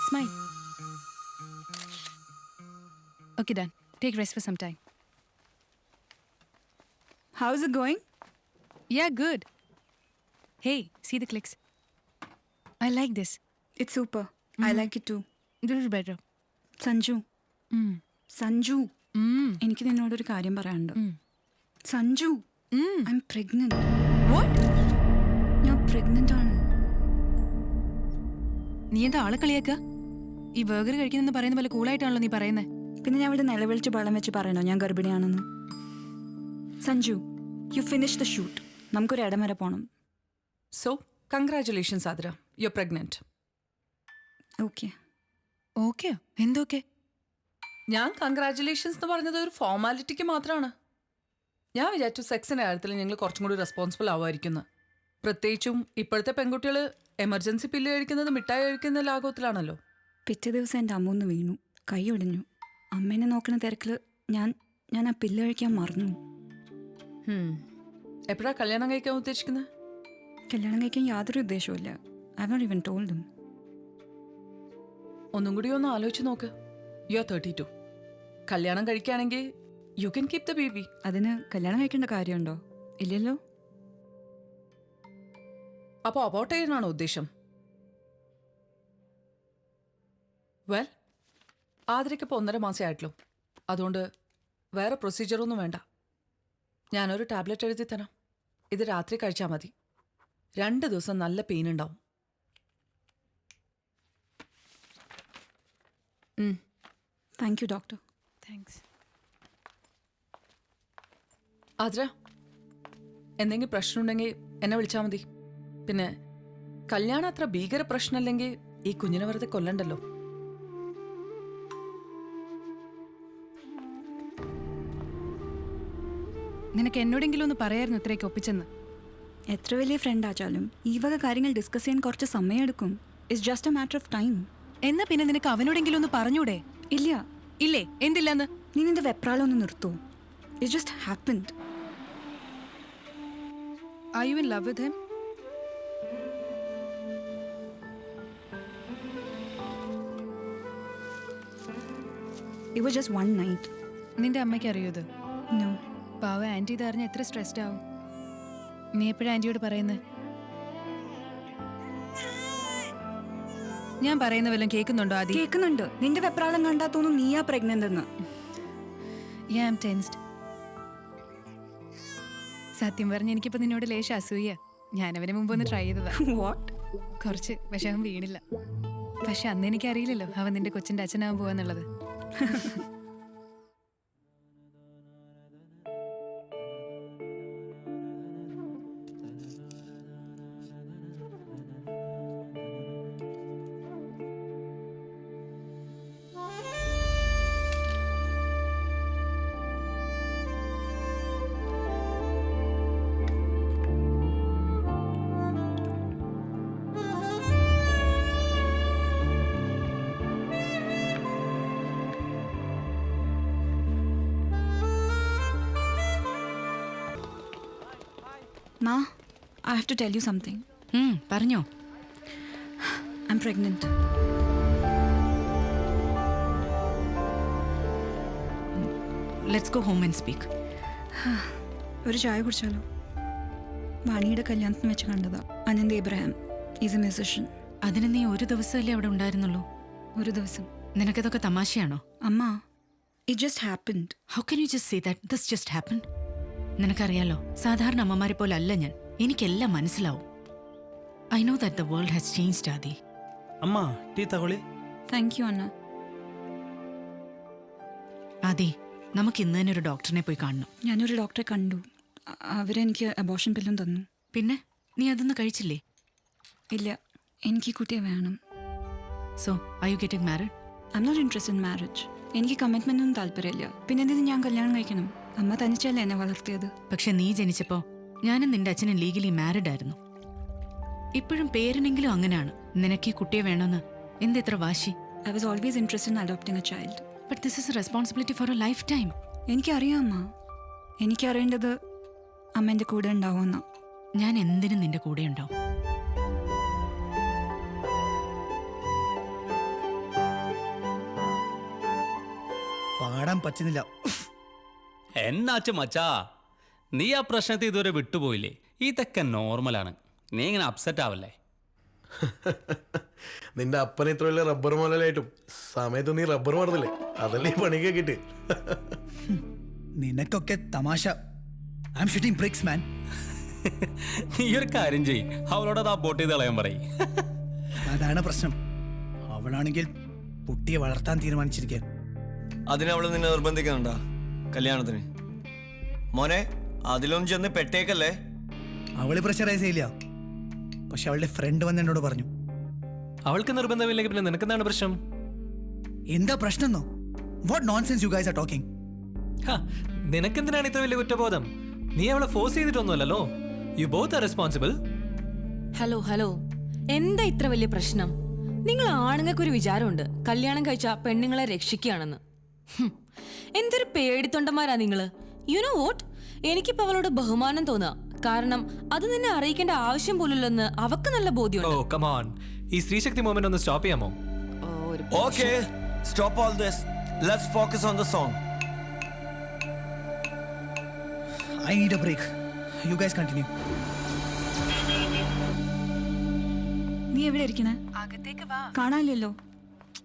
Smile. Okay, done. Take rest for some time. How's it going? Yeah, good. Hey, see the clicks. I like this. It's super. I like it too. This is better. Sanju Mm. Sanju Mm. എനിക്ക് നിന്നോടൊരു കാര്യം പറയാനുണ്ട്. Sanju I M pregnant. What? ഞാൻ pregnant ആണ്. നീ എന്താ ആളെ കളിയാക്ക? ഈ ബർഗർ കഴിക്കുന്നെന്ന് പറയുന്ന പോലെ കൂളായിട്ടാണല്ലോ നീ പറയുന്നത്. പിന്നെ ഞാൻ ഇവിടെ നിലവിളിച്ച് ബളം വെച്ച് പറയണോ ഞാൻ ഗർഭിണിയാണെന്ന്? Sanju, you finish the shoot. നമുക്കൊരു ഇടം വരെ പോകണം. So, congratulations, Adra. You're pregnant. Okay. Okay എന്തൊക്കെ? ഞാൻ കൺഗ്രാറ്റുലേഷൻസ് എന്ന് പറഞ്ഞത് ഒരു ഫോർമാലിറ്റിക്ക് മാത്രമാണ്. ഞാൻ വിചാരിച്ചു സെക്സിൻ്റെ കാര്യത്തിൽ ഞങ്ങൾ കുറച്ചും കൂടി റെസ്പോൺസിബിൾ ആവുമായിരിക്കുന്നു. പ്രത്യേകിച്ചും ഇപ്പോഴത്തെ പെൺകുട്ടികൾ എമർജൻസി പില്ല് കഴിക്കുന്നത് മിഠായി കഴിക്കുന്ന ലാഘവത്തിലാണല്ലോ. പിറ്റേ ദിവസം എൻ്റെ അമ്മ ഒന്ന് വീണു, കൈ ഒടിഞ്ഞു. അമ്മേനെ നോക്കുന്ന തിരക്കിൽ ഞാൻ ആ പില്ല് കഴിക്കാൻ മറന്നു. എപ്പോഴാണ് കല്യാണം കഴിക്കാൻ ഉദ്ദേശിക്കുന്നത്? കല്യാണം കഴിക്കാൻ യാതൊരു ഉദ്ദേശവുമില്ല. I have not even told him. ഒന്നും കൂടി ഒന്ന് ആലോചിച്ച് നോക്ക്. You are 32. കല്യാണം കഴിക്കുകയാണെങ്കിൽ you can keep the baby. അതിന് കല്യാണം കഴിക്കേണ്ട കാര്യമുണ്ടോ? ഇല്ലല്ലോ. അപ്പോൾ അബോർട്ട് ചെയ്യാനാണോ ഉദ്ദേശം? വെൽ, ആതിരയ്ക്കിപ്പോൾ 1.5 മാസമേ ആയിട്ടുള്ളൂ. അതുകൊണ്ട് വേറെ പ്രൊസീജിയറൊന്നും വേണ്ട. ഞാനൊരു ടാബ്ലറ്റ് എഴുതി തരാം. ഇത് രാത്രി കഴിച്ചാൽ മതി. 2 ദിവസം നല്ല പെയിൻ ഉണ്ടാവും. Thank you doctor. Thanks. Athira, എന്തെങ്കിലും പ്രശ്നമുണ്ടെങ്കിൽ എന്നെ വിളിച്ചാൽ മതി. പിന്നെ കല്യാണം അത്ര ഭീകര പ്രശ്നമല്ലെങ്കിൽ ഈ കുഞ്ഞിനെ വെറുതെ കൊല്ലണ്ടല്ലോ. നിനക്ക് എന്നോടെങ്കിലും ഒന്ന് പറയായിരുന്നു ഇത്രയൊക്കെ ഒപ്പിച്ചെന്ന്. എത്ര വലിയ ഫ്രണ്ട് ആച്ചാലും ഈ വക കാര്യങ്ങൾ ഡിസ്കസ് ചെയ്യാൻ കുറച്ച് സമയമെടുക്കും. It's just A matter of time. എന്നാ പിന്നെ നിനക്ക് അവനോടെങ്കിലും ഒന്ന് പറഞ്ഞൂടെ? ഇല്ല. ഇല്ലേ? എന്തില്ലെന്ന്? നീ നിന്റെ വെപ്രാളം ഒന്ന് നിർത്തൂ. It just happened. Are you in love with him? It was just one night. നിന്റെ അമ്മയ്ക്ക് അറിയോ ഇത്? No. പാവ ആന്റി ഇത് അറിഞ്ഞ എത്ര സ്ട്രെസ്ഡ് ആവും. നീ എപ്പോഴാ ആന്റിയോട് പറയുന്നത്? ഞാൻ പറയുന്ന വല്ലതും കേൾക്കുന്നുണ്ടോ ആദി? കേൾക്കുന്നുണ്ട്. നിന്റെ വെപ്രാളം കണ്ടാ തോന്നും നീയാ പ്രഗ്നന്റ് എന്ന്. Yeah, I'm tensed. സത്യം പറഞ്ഞ എനിക്കിപ്പോ നിന്നോട് ലേശ അസൂയ. ഞാനവന് മുമ്പ് ഒന്ന് ട്രൈ ചെയ്തതാ. What? കുറച്ച്. പക്ഷെ അവൻ വീണില്ല. പക്ഷെ അന്ന് എനിക്കറിയില്ലല്ലോ അവൻ നിന്റെ കൊച്ചിന്റെ അച്ഛനാവാൻ പോവാന്നുള്ളത്. Ma, I have to tell you something. പറഞ്ഞോ. I'm pregnant. Let's go home and speak. ഒരു ചായ കുടിച്ചാലോ? വാണിയുടെ കല്യാണത്തിന് വെച്ച് കണ്ടതാ. Anant Ibrahim is a musician. അതിന് നീ ഒരു ദിവസമല്ലേ അവിടെ ഉണ്ടായിരുന്നുള്ളൂ? ഒരു ദിവസം. നിനക്കതൊക്കെ തമാശയാണോ? അമ്മ, it just happened. How can you just say that? This just happened? നിനക്കറിയാലോ, സാധാരണ അമ്മമാരെ പോലെ അല്ല ഞാൻ. എനിക്കെല്ലാം മനസ്സിലാവും. I know that the world has changed, Adi. അമ്മ, ടീ തകൊളി. താങ്ക് യു അന്ന. ആദി, നമുക്ക് ഇന്ന് തന്നെ ഒരു ഡോക്ടറിനെ പോയി കാണണം. ഞാനൊരു ഡോക്ടറെ കണ്ടു. അവരെനിക്ക് അബോർഷൻ പില്ലും തന്നു. പിന്നെ നീ അതൊന്നും കഴിച്ചില്ലേ? ഇല്ല, എനിക്ക് ഈ കുട്ടിയെ വേണം. So, are you getting married? I'm not interested in marriage. എനിക്ക് കമ്മിറ്റ്മെന്റ് ഒന്നും താല്പര്യമില്ല. പിന്നെ എന്തിനു ഞാൻ കല്യാണം കഴിക്കണം? അമ്മ തനിച്ചല്ലേ എന്നെ വളർത്തിയത്. പക്ഷെ നീ ജനിച്ചപ്പോ ഞാനും നിന്റെ അച്ഛനും ലീഗലി മാരിഡ് ആയിരുന്നു. ഇപ്പോഴും പേരിനെങ്കിലും അങ്ങനെയാണ്. നിനക്ക് ഈ കുട്ടിയെ വേണമെന്ന് എന്തെത്ര വാശി? I was always interested in adopting a child. But this is a responsibility for a lifetime. എനിക്കറിയാം അമ്മ. എനിക്കറിയേണ്ടത് അമ്മ എൻ്റെ കൂടെ ഉണ്ടാവുമെന്നാ. ഞാൻ എന്തിനും നിന്റെ കൂടെ ഉണ്ടാവും. ചാടാൻ പറ്റുന്നില്ല. എന്നാച്ചു മച്ചാ, നീ ആ പ്രശ്നത്തെ ഇതുവരെ വിട്ടുപോയില്ലേ? ഇതൊക്കെ നോർമലാണ്, നീ ഇങ്ങനെ അപ്സെറ്റ് ആവല്ലേ. നിന്റെ അപ്പനെ ഇത്ര വലിയ റബ്ബർ മുതലായിട്ടും സമയത്ത് നീ റബ്ബർ മറന്നില്ലേ, അതല്ലേ ഈ പണിക്ക് കിട്ടി. നിനക്കൊക്കെ തമാശ. ഐ എം ഷൂട്ടിംഗ് ബ്രിക്സ് മാൻ. നീ ഒരു കാര്യം ചെയ്യ്, അവളോട് അത് അബോട്ട് ചെയ്ത് കളയാൻ പറയും. അതാണ് പ്രശ്നം. അവളാണെങ്കിൽ കുട്ടിയെ വളർത്താൻ തീരുമാനിച്ചിരിക്കാൻ. അതിനവള് നിന്നെ നിർബന്ധിക്കുന്നുണ്ടാ കല്യാണത്തിന്? മോനെ അതിലൊന്നും ചെന്ന് പെട്ടേക്കല്ലേ. അവള് പ്രഷറൈസ് ചെയ്യില്ല, പക്ഷെ അവളുടെ ഫ്രണ്ട് വന്ന് എന്നോട് പറഞ്ഞു. അവൾക്ക് നിർബന്ധമില്ലെങ്കിൽ പിന്നെ നിനക്കെന്താണ് പ്രശ്നം? എന്താ പ്രശ്നം എന്നോ? What nonsense you guys are talking. നിനക്കെന്തിനാണ് ഇത്ര വലിയ കുറ്റബോധം? നീ അവളെ ഫോഴ്സ് ചെയ്തിട്ടൊന്നുമല്ലല്ലോ. You both are responsible. Hello എന്താ ഇത്ര വലിയ പ്രശ്നം? നിങ്ങൾ ആണുങ്ങൾക്കൊരു വിചാരമുണ്ട് കല്യാണം കഴിച്ച പെണ്ണുങ്ങളെ രക്ഷിക്കുകയാണെന്ന്. എന്തൊരു പേടിത്തൊണ്ടന്മാരാ നിങ്ങള്. യു നോ വോട്ട്, എനിക്കിപ്പോ അവളോട് ബഹുമാനം തോന്നുക. കാരണം അത് നിന്നെ അറിയിക്കേണ്ട ആവശ്യം പോലുള്ളെന്ന് അവക്ക് നല്ല ബോധ്യമുണ്ട്. ഓ കം ഓൺ, ഈ സ്ത്രീശക്തി മൂവ്മെന്റ് ഒന്ന് സ്റ്റോപ്പ് ചെയ്യാമോ? Okay, stop all this. Let's focus on the song. I need a break. You guys continue. നീ എവിടെ ഇരിക്കണേ? കാണാനില്ലല്ലോ.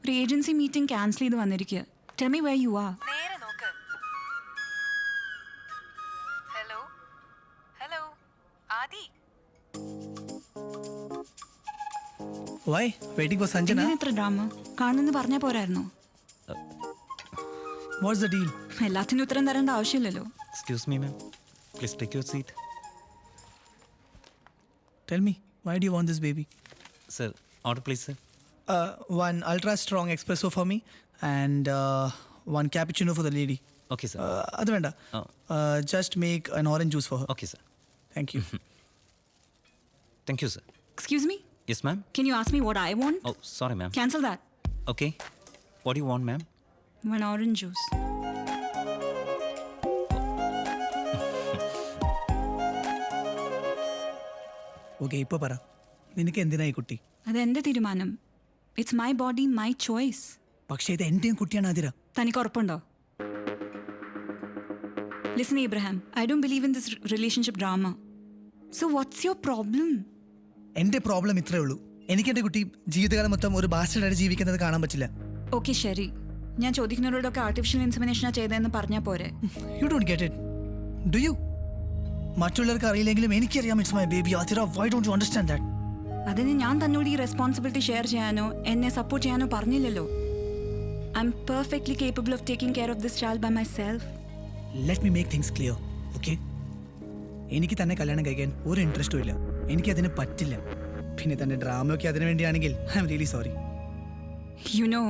ഒരു ഏജൻസി മീറ്റിംഗ് ക്യാൻസൽ ചെയ്ത് വന്നിരിക്കുക. Tell me where you are. Why? Waiting for Sanjana? എന്തിനാ ഇത്ര ഡ്രാമ? കാണുന്നെന്ന് പറഞ്ഞാ പോരായിരുന്നോ? What's the deal? എല്ലാത്തിനും ഉത്തരം തരേണ്ട ആവശ്യമില്ലല്ലോ. Excuse me, ma'am. Please take your seat. Tell me, why do you want this baby? Sir, order please, sir. One ultra strong espresso for me and one cappuccino for the lady. Okay, sir. Adu venda. Just make an orange juice for her. Okay, sir. Thank you. Thank you, sir. Excuse me? Yes, ma'am. Can you ask me what I want? Oh, sorry, ma'am. Cancel that. Okay. What do you want, ma'am? One orange juice. Okay, ഇപ്പൊ പറ, നിനക്ക് എന്തിനായി കുട്ടി? അതെന്റെ തീരുമാനം. It's my body, my choice. പക്ഷേ ഇത് എന്റെയും കുട്ടിയാണ് ആതിര. തനിക്ക് ഉറപ്പുണ്ടോ? Listen Ibrahim, I don't believe in this relationship drama. So what's your problem? എന്റെ പ്രോബ്ലം ഇത്രേ ഉള്ളൂ. എനിക്ക് എന്റെ കുട്ടി ജീവിതകാലം മൊത്തം ഒരു ബാസ്റ്റർഡായിട്ട് ജീവിക്കുന്നത് കാണാൻ പറ്റില്ല. ഓക്കെ ശരി, ഞാൻ ചോദിക്കുന്നവരോടൊക്കെ ആർട്ടിഫിഷ്യൽ ഇൻസെമിനേഷനാ ചെയ്തതെന്ന് പറഞ്ഞാൽ പോരെ? You don't get it, do you? മറ്റുള്ളവർക്ക് അറിയില്ലെങ്കിലും എനിക്കറിയാം it's my baby Athira. Why don't you understand that? അതിന് ഞാൻ തന്നോട് ഈ റെസ്പോൺസിബിലിറ്റി ഷെയർ ചെയ്യാനോ എന്നെ സപ്പോർട്ട് ചെയ്യാനോ പറഞ്ഞില്ലല്ലോ. I'm perfectly capable of taking care of this child by myself. Let me make things clear, okay? എനിക്ക് തന്നെ കല്യാണം കഴിക്കാൻ ഒരു ഇൻട്രസ്റ്റും ഇല്ല. എനിക്കതിന് പറ്റില്ല. പിന്നെ തന്റെ ഡ്രാമയൊക്കെ അതിനു വേണ്ടിയാണെങ്കിൽ I'm really sorry. You know,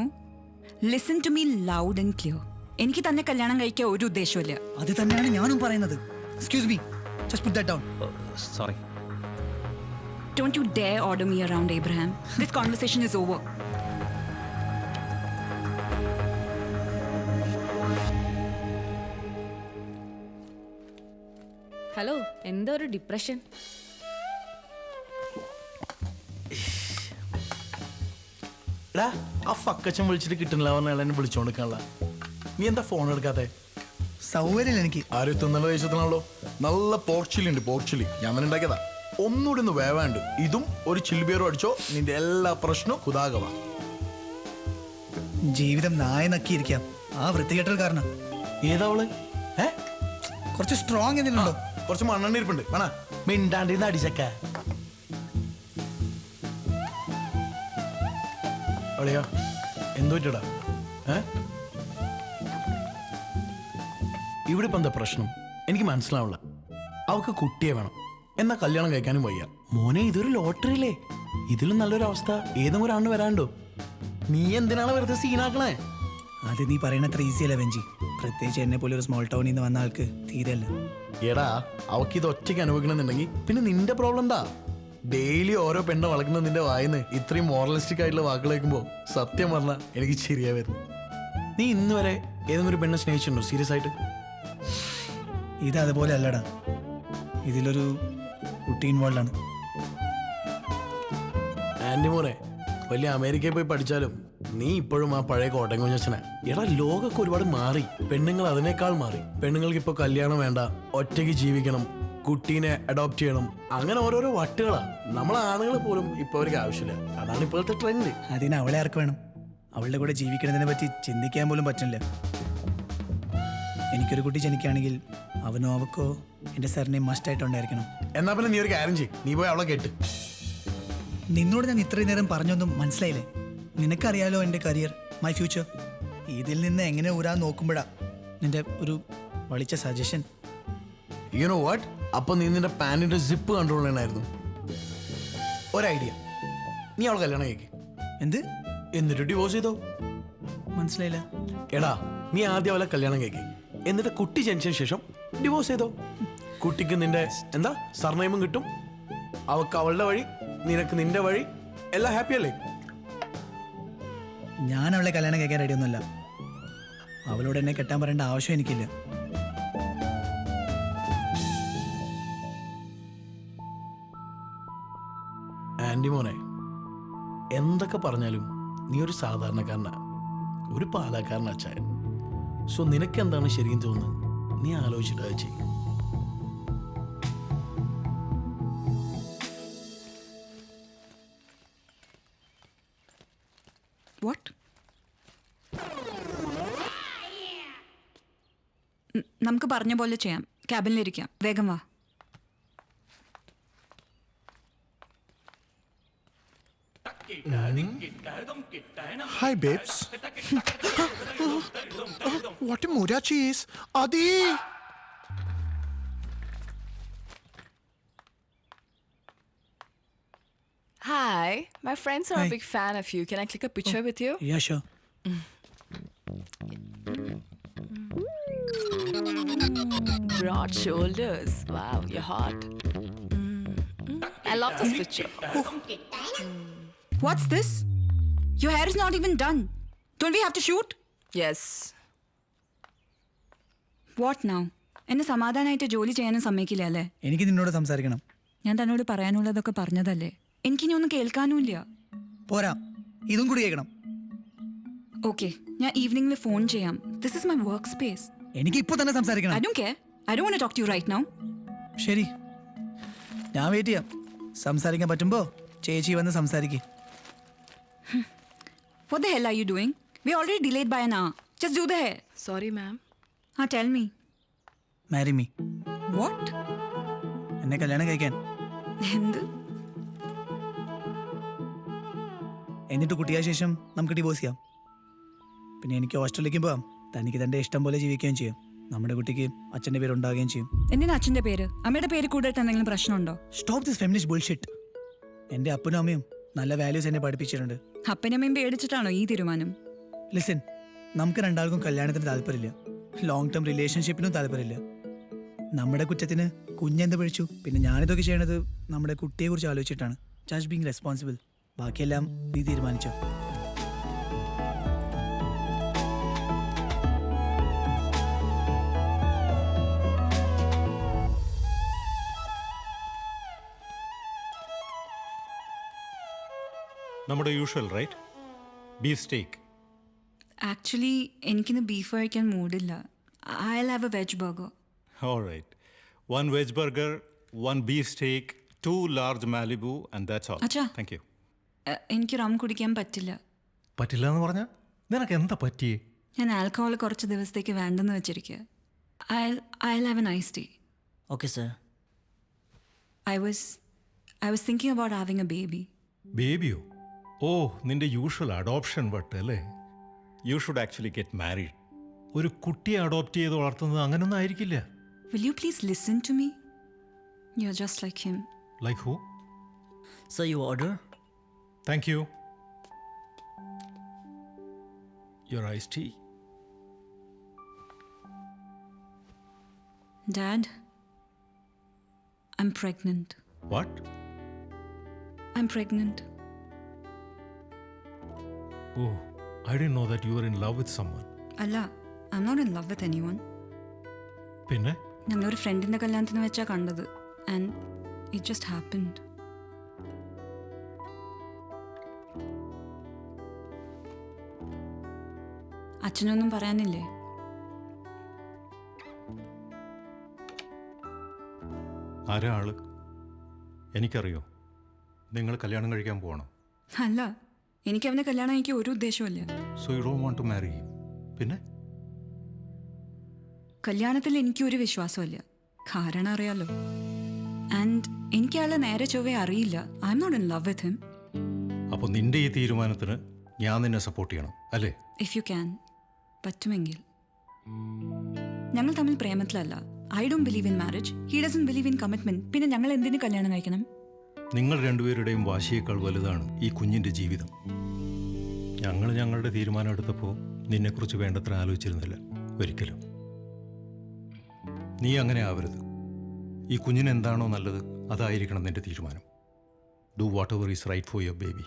listen to me loud and clear. എനിക്ക് തന്നെ കല്യാണം കഴിക്കാൻ ഒരു ഉദ്ദേശമില്ല. അത് തന്നെയാണ് ഞാനും പറയുന്നത്. Excuse me, just put that down. Sorry. Don't you dare order me around, Abraham. This conversation is over. Hello, എന്താ ഒരു ഡിപ്രഷൻ? എടാ, ആ ഫക്കച്ചൻ വിളിച്ചിട്ട് കിട്ടുന്നില്ല പറഞ്ഞാൽ എന്നെ വിളിച്ചോണ്ടിരിക്കാനുള്ള. നീ എന്താ ഫോൺ എടുക്കാത്തെ? സൗകര്യമില്ല എനിക്ക്. ആരും തിന്നല ദേശത്തിനാണല്ലോ. നല്ല പോർച്ചിലി ഉണ്ട്, പോർച്ചിലി. ഞാൻ തന്നെ ഉണ്ടാക്കിയതാ. ഒന്നുകൂടി ഒന്ന് വേവാണ്ട് ഇതും ഒരു ചില്ലുബിയറും അടിച്ചോ, നിന്റെ എല്ലാ പ്രശ്നവും കുതാകവാ. ജീവിതം നായ നക്കിയിരിക്കാം ആ വൃത്തികെട്ടൽ കാരണം. ഏതാവള്? കുറച്ച് സ്ട്രോങ് എന്തെങ്കിലും ഉണ്ടോ? കുറച്ച് മണ്ണെണ്ണ ഇരിപ്പുണ്ട്, വേണ മിണ്ടാണ്ടിന്ന് അടിച്ചക്ക. അളിയാ, എന്തോ പറ്റടാ? ഇവിടെ ഇപ്പം എന്താ പ്രശ്നം? എനിക്ക് മനസ്സിലാവില്ല. അവൾക്ക് കുട്ടിയെ വേണം, എന്നാ കല്യാണം കഴിക്കാനും വയ്യ. മോനെ, ഇതൊരു ലോട്ടറി അല്ലേ? ഇതിലും നല്ലൊരു അവസ്ഥ ഏതും ഒരാണ്ട് വരാണ്ടോ? നീ എന്തിനാണ് വെറുതെ സീനാക്കണേ? അത് നീ പറയണത്ര ഈസി അല്ല വെഞ്ചി. പ്രത്യേകിച്ച് എന്നെ പോലെ ഒരു സ്മോൾ ടൗണിൽ നിന്ന് വന്ന ആൾക്ക് തീരെയല്ല. എടാ, അവൾക്ക് ഇത് ഒറ്റയ്ക്ക് അനുഭവിക്കണമെന്നുണ്ടെങ്കിൽ പിന്നെ നിന്റെ പ്രോബ്ലം എന്താ? ഡെയിലി ഓരോ പെണ്ണ വളക്കുന്ന നിന്റെ വായിന്ന് ഇത്രയും മോറലിസ്റ്റിക് ആയിട്ടുള്ള വാക്കുകൾ കേൾക്കുമ്പോൾ സത്യം പറഞ്ഞാൽ എനിക്ക് ശരിയാ വരുന്നു. നീ ഇന്ന് വരെ ഏതെങ്കിലും ഒരു പെണ്ണെ സ്നേഹിച്ചിട്ടുണ്ടോ സീരിയസ് ആയിട്ട്? ഇത് അതുപോലെ അല്ലടാ, ഇതിലൊരു കുട്ടി ഇൻവോൾവ് ആണ്. ആൻറ്റി മോനെ, വലിയ അമേരിക്കയിൽ പോയി പഠിച്ചാലും നീ ഇപ്പോഴും ആ പഴയ കോട്ടയം കുഞ്ഞച്ചനാ. എടാ ലോകമൊക്കെ ഒരുപാട് മാറി, പെണ്ണുങ്ങൾ അതിനേക്കാൾ മാറി. പെണ്ണുങ്ങൾക്ക് ഇപ്പോൾ കല്യാണം വേണ്ട, ഒറ്റയ്ക്ക് ജീവിക്കണം, കുട്ടീനെ അഡോപ്റ്റ് ചെയ്യണം, അങ്ങനെ ഓരോരോ വട്ടുകളാ. നമ്മളെ ആണുങ്ങൾ പോലും ഇപ്പൊ അവർക്ക് ആവശ്യമില്ല. അതാണ് ഇപ്പോഴത്തെ ട്രെൻഡ്. അതിന് അവളെ ആർക്ക് വേണം? അവളുടെ കൂടെ ജീവിക്കുന്നതിനെ പറ്റി ചിന്തിക്കാൻ പോലും പറ്റില്ല. എനിക്കൊരു കുട്ടി ജനിക്കുകയാണെങ്കിൽ അവനോ അവക്കോ എൻ്റെ സർനെയിം മസ്റ്റായിട്ടുണ്ടായിരിക്കണം. എന്നാ പിന്നെ നീ ഒരു കാര്യം ചെയ്യും, നീ പോയി അവളെ കേട്ട്. നിന്നോട് ഞാൻ ഇത്രയും നേരം പറഞ്ഞൊന്നും മനസ്സിലായില്ലേ? നിനക്കറിയാലോ എൻ്റെ കരിയർ, മൈ ഫ്യൂച്ചർ. ഇതിൽ നിന്ന് എങ്ങനെ ഊരാൻ നോക്കുമ്പോഴാ നിന്റെ ഒരു വളിച്ച സജഷൻ. യു നോ വാട്ട്, അപ്പൊ നീ നിന്റെ പാൻറിന്റെ സിപ്പ് കൺട്രോൾ ചെയ്യണമായിരുന്നു. ഒരു ഐഡിയ, നീ അവളെ കല്യാണം കഴിക്ക്. എന്ത്? എന്നിട്ട് ഡിവോഴ്സ് ചെയ്തോ? മനസ്സിലായില്ല. എടാ നീ ആദ്യം അവളെ കല്യാണം കഴിക്ക്, എന്നിട്ട് കുട്ടി ജനിച്ചതിന് ശേഷം ഡിവോഴ്സ് ചെയ്തോ. കുട്ടിക്ക് നിന്റെ എന്താ സർനെയിമും കിട്ടും, അവൾക്ക് അവളുടെ വഴി, നിനക്ക് നിന്റെ വഴി, എല്ലാം ഹാപ്പി അല്ലേ? ഞാൻ അവളെ കല്യാണം കഴിക്കാൻ റെഡിയൊന്നുമല്ല. അവളോട് എന്നെ കെട്ടാൻ പറയേണ്ട ആവശ്യം എനിക്കില്ല. ആൻറ്റി മോനെ, എന്തൊക്കെ പറഞ്ഞാലും നീ ഒരു സാധാരണക്കാരനാ, ഒരു പാലക്കാരൻ അച്ചായൻ. സോ നിനക്ക് എന്താണ് ശരിക്കും തോന്നുന്നത് നീ ആലോചിച്ചിട്ട് അത് ചെയ്യും. വാട്ട്? നമുക്ക് പറഞ്ഞ പോലെ ചെയ്യാം. ക്യാബിനിലിരിക്കാം, വേഗം വാ. Hi, babes. What a Mura cheese. Adi! Hi, my friends are Hi. a big fan of you. Can I click a picture with you? Yeah, sure. Broad shoulders. Wow, you're hot. I love this picture. What's this? Your hair is not even done. Don't we have to shoot? Yes. What now? എന്നെ സമാധാനമായിട്ട് ജോലി ചെയ്യാനും സമ്മതിക്കില്ല അല്ലേ? എനിക്ക് നിന്നോട് സംസാരിക്കണം. ഞാൻ തന്നോട് പറയാനുള്ളതൊക്കെ പറഞ്ഞതല്ലേ? എനിക്കിനി ഒന്നും കേൾക്കാനുമില്ല. പോരാ, ഇതും കൂടി കേൾക്കണം. ഓക്കെ, ഞാൻ ഈവനിംഗിൽ ഫോൺ ചെയ്യാം. This is my work space. എനിക്ക് ഇപ്പോൾ തന്നെ സംസാരിക്കണം. I don't care. I don't want to talk to you right now. ശരി, ഞാൻ വെയിറ്റ് ചെയ്യാം. സംസാരിക്കാൻ പറ്റുമ്പോ ചേച്ചി വന്ന് സംസാരിക്കും. What the hell are you doing? We already delayed by an hour. Just do the hair. Sorry, ma'am. Tell me. Marry me. What? എന്നെ കല്യാണം കഴിക്കാൻ. എന്ത്? എന്നിട്ട് കുട്ടിയായ ശേഷം നമുക്ക് ഡിവോഴ്സ് ചെയ്യാം. പിന്നെ എനിക്ക് ഓസ്ട്രേലിയക്ക് പോകാം. തനിക്ക് തൻ്റെ ഇഷ്ടം പോലെ ജീവിക്കുകയും ചെയ്യും. നമ്മുടെ കുട്ടിക്ക് അച്ഛൻ്റെ പേര് ഉണ്ടാവുകയും ചെയ്യും. എന്തിനാ അച്ഛൻ്റെ പേര്? അമ്മയുടെ പേര് കൂടുതൽ എന്തെങ്കിലും പ്രശ്നമുണ്ടോ? Stop this feminist bullshit. എൻ്റെ അപ്പനും അമ്മയും നല്ല വാല്യൂസ് എന്നെ പഠിപ്പിച്ചിട്ടുണ്ട്. അപ്പനമ്മയും പേടിച്ചിട്ടാണോ ഈ തീരുമാനം? ലിസൺ, നമുക്ക് രണ്ടാൾക്കും കല്യാണത്തിന് താല്പര്യമില്ല, ലോങ് ടേം റിലേഷൻഷിപ്പിനും താല്പര്യമില്ല. നമ്മുടെ കുറ്റത്തിന് കുഞ്ഞെന്ത് പിഴിച്ചു? പിന്നെ ഞാനിതൊക്കെ ചെയ്യണത് നമ്മുടെ കുട്ടിയെക്കുറിച്ച് ആലോചിച്ചിട്ടാണ്. Just being responsible. ബാക്കിയെല്ലാം നീ തീരുമാനിച്ചോ. നമ്മുടെ usual right, beef steak. Actually എനിക്കിന്ന് ബീഫ് കഴിക്കാൻ മൂഡില്ല. I have a veg burger. All right. One veg burger, one beef steak, 2 large Malibu, and that's all. അച്ഛാ. Thank you. എനിക്ക് റം കുടിക്കാൻ പറ്റില്ല. പറ്റില്ല എന്ന് പറഞ്ഞാൽ നിനക്ക് എന്താ പറ്റിയേ? ഞാൻ ആൽക്കഹോൾ കുറച്ച് ദിവസത്തേക്ക് വേണ്ടെന്ന് വെച്ചിരിക്കുക. I'll have a nice day. Okay sir. I was thinking about having a baby. ബേബിയോ? ഓ, നിന്റെ യൂഷ്വൽ അഡോപ്ഷൻ വട്ട് അല്ലേ? You should actually get married. ഒരു കുട്ടിയെ അഡോപ്റ്റ് ചെയ്ത് വളർത്തുന്നത് അങ്ങനൊന്നും ആയിരിക്കില്ല. Will you please listen to me? You're just like him. Like who? Sir, you order? Thank you. Your iced tea. Dad, I'm pregnant. What? I'm pregnant. Oh, I didn't know that you were in love with someone. അല്ല, I'm not in love with anyone. പിന്നെ? ഞങ്ങളൊരു ഫ്രണ്ടിന്റെ കല്യാണത്തിന് വെച്ചാ കണ്ടത്. And it just happened. അച്ഛനൊന്നും പറയാനില്ലേ? ആരാ ആള്? എനിക്കറിയോ. നിങ്ങൾ കല്യാണം കഴിക്കാൻ പോകണം. അല്ല, എനിക്ക് അവനെ കല്യാണം കഴിക്കാൻ ഒരു ഉദ്ദേശമില്ല. So you don't want to marry him. പിന്നെ കല്യാണത്തിൽ എനിക്ക് ഒരു വിശ്വാസമില്ല. കാരണം അറിയാലോ. ആൻഡ് എനിക്ക് അയാളെ നേരെ ചൊവ്വേ അറിയില്ല. I'm not in love with him. അപ്പോൾ നിന്റെ ഈ തീരുമാനത്തിന് ഞാൻ നിന്നെ സപ്പോർട്ട് ചെയ്യണം അല്ലേ? ഇഫ് യു ക്യാൻ, പറ്റുമെങ്കിൽ. ഞങ്ങൾ തമ്മിൽ പ്രേമത്തിലല്ല. I don't believe in marriage. He doesn't believe in commitment. പിന്നെ ഞങ്ങൾ എന്തിനു കല്യാണം കഴിക്കണം? നിങ്ങൾ രണ്ടുപേരുടെയും വാശിയേക്കാൾ വലുതാണ് ഈ കുഞ്ഞിൻ്റെ ജീവിതം. ഞങ്ങൾ ഞങ്ങളുടെ തീരുമാനം എടുത്തപ്പോൾ നിന്നെക്കുറിച്ച് വേണ്ടത്ര ആലോചിച്ചിരുന്നില്ല ഒരിക്കലും. നീ അങ്ങനെ ആവരുത്. ഈ കുഞ്ഞിന് എന്താണോ നല്ലത് അതായിരിക്കണം നിന്റെ തീരുമാനം. Do whatever is right for your baby.